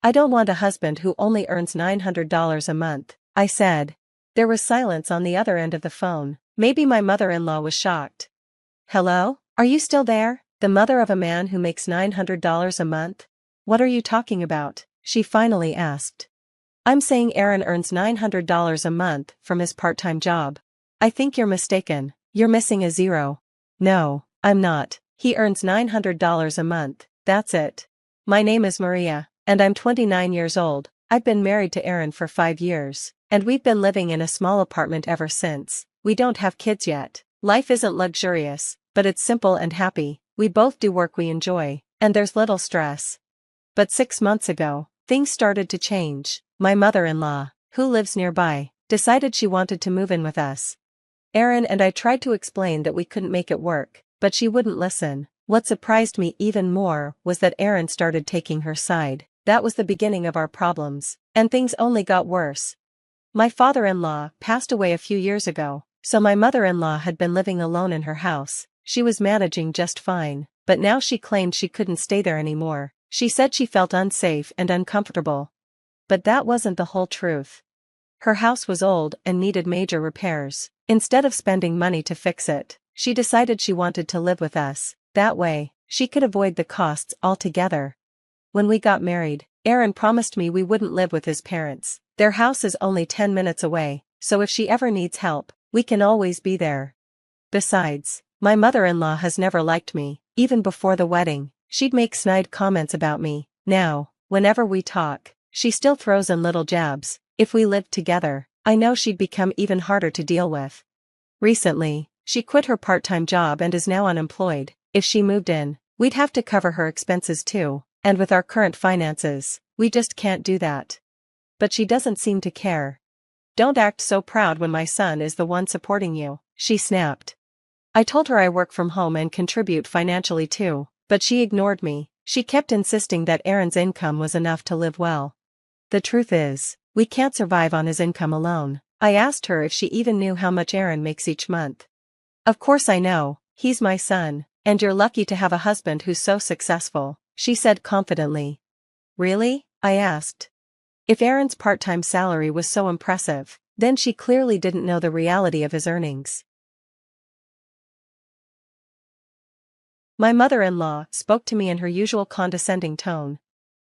I don't want a husband who only earns $900 a month, I said. There was silence on the other end of the phone. Maybe my mother-in-law was shocked. Hello? Are you still there? The mother of a man who makes $900 a month? What are you talking about? She finally asked. I'm saying Aaron earns $900 a month from his part-time job. I think you're mistaken. You're missing a zero. No, I'm not. He earns $900 a month, that's it. My name is Maria, and I'm 29 years old. I've been married to Aaron for 5 years, and we've been living in a small apartment ever since. We don't have kids yet. Life isn't luxurious, but it's simple and happy. We both do work we enjoy, and there's little stress. But 6 months ago, things started to change. My mother-in-law, who lives nearby, decided she wanted to move in with us. Aaron and I tried to explain that we couldn't make it work, but she wouldn't listen. What surprised me even more was that Aaron started taking her side. That was the beginning of our problems, and things only got worse. My father-in-law passed away a few years ago, so my mother-in-law had been living alone in her house. She was managing just fine, but now she claimed she couldn't stay there anymore. She said she felt unsafe and uncomfortable. But that wasn't the whole truth. Her house was old and needed major repairs. Instead of spending money to fix it, she decided she wanted to live with us. That way, she could avoid the costs altogether. When we got married, Aaron promised me we wouldn't live with his parents. Their house is only 10 minutes away, so if she ever needs help, we can always be there. Besides, my mother-in-law has never liked me. Even before the wedding, she'd make snide comments about me. Now, whenever we talk, she still throws in little jabs. If we lived together, I know she'd become even harder to deal with. Recently, she quit her part-time job and is now unemployed. If she moved in, we'd have to cover her expenses too, and with our current finances, we just can't do that. But she doesn't seem to care. Don't act so proud when my son is the one supporting you, she snapped. I told her I work from home and contribute financially too, but she ignored me. She kept insisting that Aaron's income was enough to live well. The truth is, we can't survive on his income alone. I asked her if she even knew how much Aaron makes each month. Of course I know, he's my son, and you're lucky to have a husband who's so successful, she said confidently. Really? I asked. If Aaron's part-time salary was so impressive, then she clearly didn't know the reality of his earnings. My mother-in-law spoke to me in her usual condescending tone.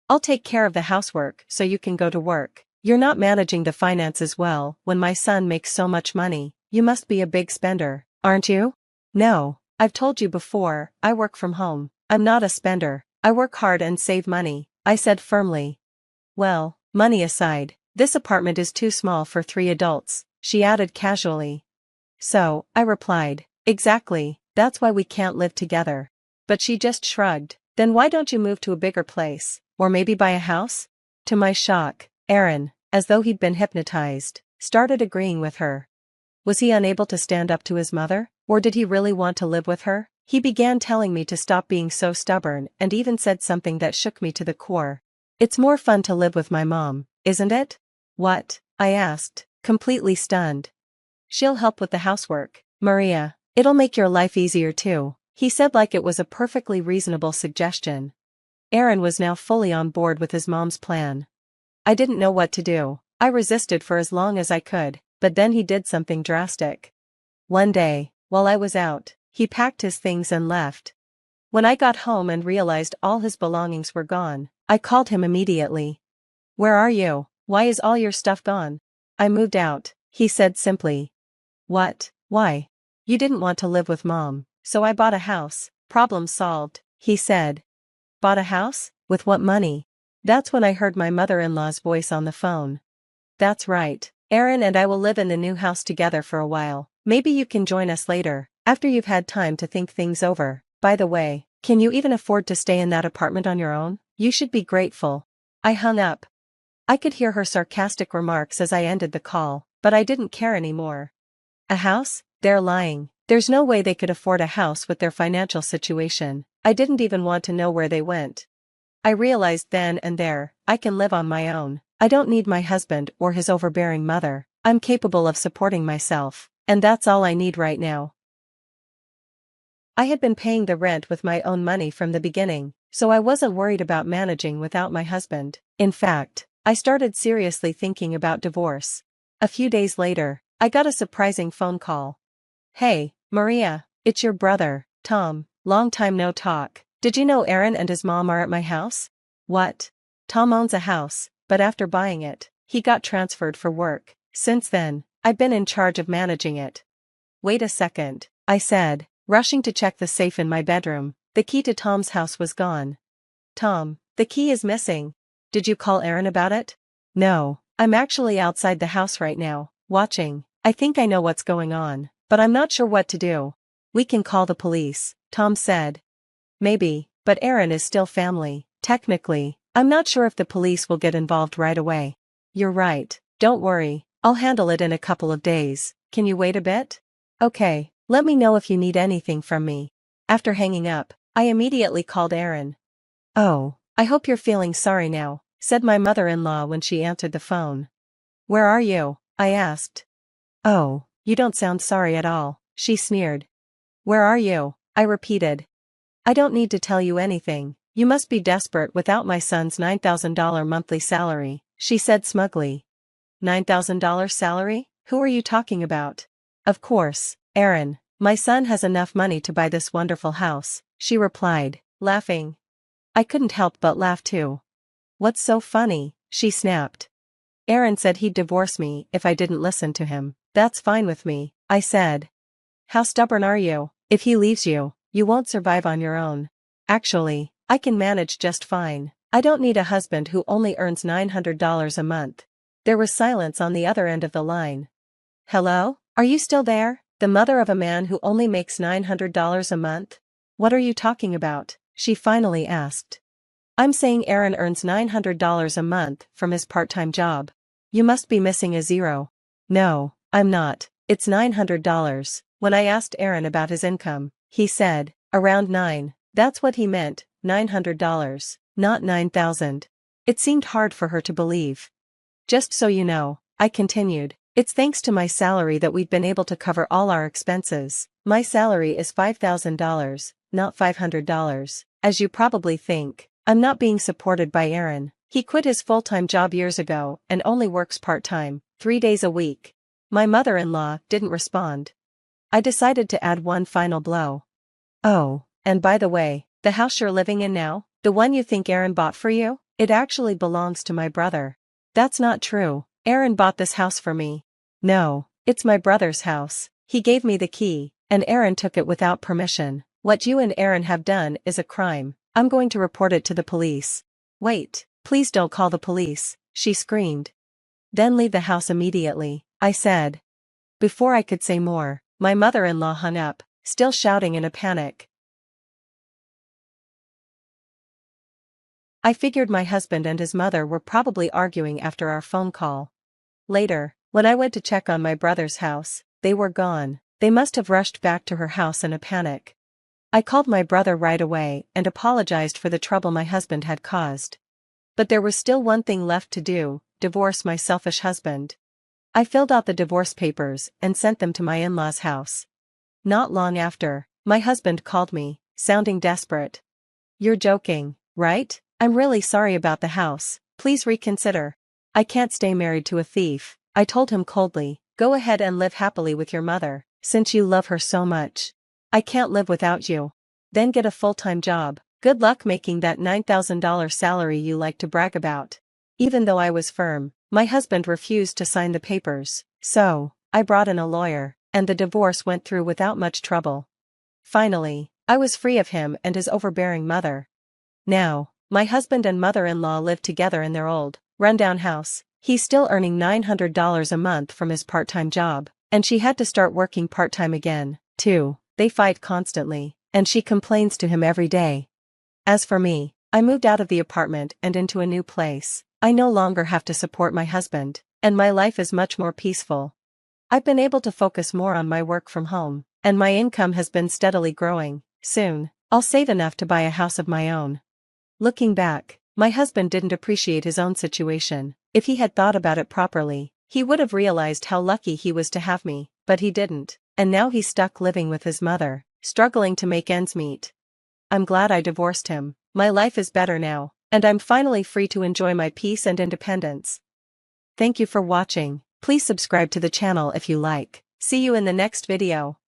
I'll take care of the housework so you can go to work. You're not managing the finances well when my son makes so much money. You must be a big spender, aren't you? No, I've told you before, I work from home. I'm not a spender. I work hard and save money, I said firmly. Well, money aside, this apartment is too small for 3 adults, she added casually. So, I replied, exactly, that's why we can't live together. But she just shrugged. Then why don't you move to a bigger place, or maybe buy a house? To my shock, Aaron, as though he'd been hypnotized, started agreeing with her. Was he unable to stand up to his mother, or did he really want to live with her? He began telling me to stop being so stubborn and even said something that shook me to the core. It's more fun to live with my mom, isn't it? What? I asked, completely stunned. She'll help with the housework, Maria. It'll make your life easier too, he said like it was a perfectly reasonable suggestion. Aaron was now fully on board with his mom's plan. I didn't know what to do. I resisted for as long as I could, but then he did something drastic. One day, while I was out, he packed his things and left. When I got home and realized all his belongings were gone, I called him immediately. Where are you? Why is all your stuff gone? I moved out, he said simply. What? Why? You didn't want to live with Mom, so I bought a house. Problem solved, he said. Bought a house? With what money? That's when I heard my mother-in-law's voice on the phone. That's right, Aaron and I will live in the new house together for a while. Maybe you can join us later, after you've had time to think things over. By the way, can you even afford to stay in that apartment on your own? You should be grateful. I hung up. I could hear her sarcastic remarks as I ended the call, but I didn't care anymore. A house? They're lying. There's no way they could afford a house with their financial situation. I didn't even want to know where they went. I realized then and there, I can live on my own. I don't need my husband or his overbearing mother. I'm capable of supporting myself, and that's all I need right now. I had been paying the rent with my own money from the beginning, so I wasn't worried about managing without my husband. In fact, I started seriously thinking about divorce. A few days later, I got a surprising phone call. "Hey, Maria, it's your brother, Tom. Long time no talk. Did you know Aaron and his mom are at my house?" "What?" "Tom owns a house, but after buying it, he got transferred for work. Since then, I've been in charge of managing it." "Wait a second," I said, rushing to check the safe in my bedroom. The key to Tom's house was gone. "Tom, the key is missing. Did you call Aaron about it?" "No, I'm actually outside the house right now, watching. I think I know what's going on, but I'm not sure what to do." "We can call the police," Tom said. "Maybe, but Aaron is still family. Technically, I'm not sure if the police will get involved right away." "You're right, don't worry, I'll handle it in a couple of days. Can you wait a bit?" "Okay, let me know if you need anything from me." After hanging up, I immediately called Aaron. "Oh, I hope you're feeling sorry now," said my mother-in-law when she answered the phone. "Where are you?" I asked. "Oh, you don't sound sorry at all," she sneered. "Where are you?" I repeated. "I don't need to tell you anything. You must be desperate without my son's $9,000 monthly salary," she said smugly. $9,000 salary? Who are you talking about?" "Of course, Aaron. My son has enough money to buy this wonderful house," she replied, laughing. I couldn't help but laugh too. "What's so funny?" she snapped. "Aaron said he'd divorce me if I didn't listen to him." "That's fine with me," I said. "How stubborn are you? If he leaves you, you won't survive on your own." "Actually, I can manage just fine. I don't need a husband who only earns $900 a month." There was silence on the other end of the line. "Hello? Are you still there? The mother of a man who only makes $900 a month? What are you talking about?" she finally asked. "I'm saying Aaron earns $900 a month from his part-time job. You must be missing a zero." "No, I'm not. It's $900. When I asked Aaron about his income, he said, around 9. That's what he meant, $900, not 9,000. It seemed hard for her to believe. "Just so you know," I continued, "it's thanks to my salary that we've been able to cover all our expenses. My salary is $5,000, not $500. As you probably think, I'm not being supported by Aaron. He quit his full-time job years ago and only works part-time, 3 days a week." My mother-in-law didn't respond. I decided to add one final blow. "Oh, and by the way, the house you're living in now, the one you think Aaron bought for you, it actually belongs to my brother." "That's not true. Aaron bought this house for me." "No, it's my brother's house. He gave me the key, and Aaron took it without permission. What you and Aaron have done is a crime. I'm going to report it to the police." "Wait, please don't call the police," she screamed. "Then leave the house immediately," I said. Before I could say more, my mother-in-law hung up, still shouting in a panic. I figured my husband and his mother were probably arguing after our phone call. Later, when I went to check on my brother's house, they were gone. They must have rushed back to her house in a panic. I called my brother right away and apologized for the trouble my husband had caused. But there was still one thing left to do: divorce my selfish husband. I filled out the divorce papers and sent them to my in-laws' house. Not long after, my husband called me, sounding desperate. "You're joking, right? I'm really sorry about the house. Please reconsider." "I can't stay married to a thief," I told him coldly. "Go ahead and live happily with your mother, since you love her so much. I can't live without you. Then get a full-time job. Good luck making that $9,000 salary you like to brag about." Even though I was firm, my husband refused to sign the papers, so I brought in a lawyer, and the divorce went through without much trouble. Finally, I was free of him and his overbearing mother. Now, my husband and mother-in-law live together in their old, rundown house. He's still earning $900 a month from his part-time job, and she had to start working part-time again, too. They fight constantly, and she complains to him every day. As for me, I moved out of the apartment and into a new place. I no longer have to support my husband, and my life is much more peaceful. I've been able to focus more on my work from home, and my income has been steadily growing. Soon, I'll save enough to buy a house of my own. Looking back, my husband didn't appreciate his own situation. If he had thought about it properly, he would have realized how lucky he was to have me, but he didn't, and now he's stuck living with his mother, struggling to make ends meet. I'm glad I divorced him. My life is better now, and I'm finally free to enjoy my peace and independence. Thank you for watching. Please subscribe to the channel if you like. See you in the next video.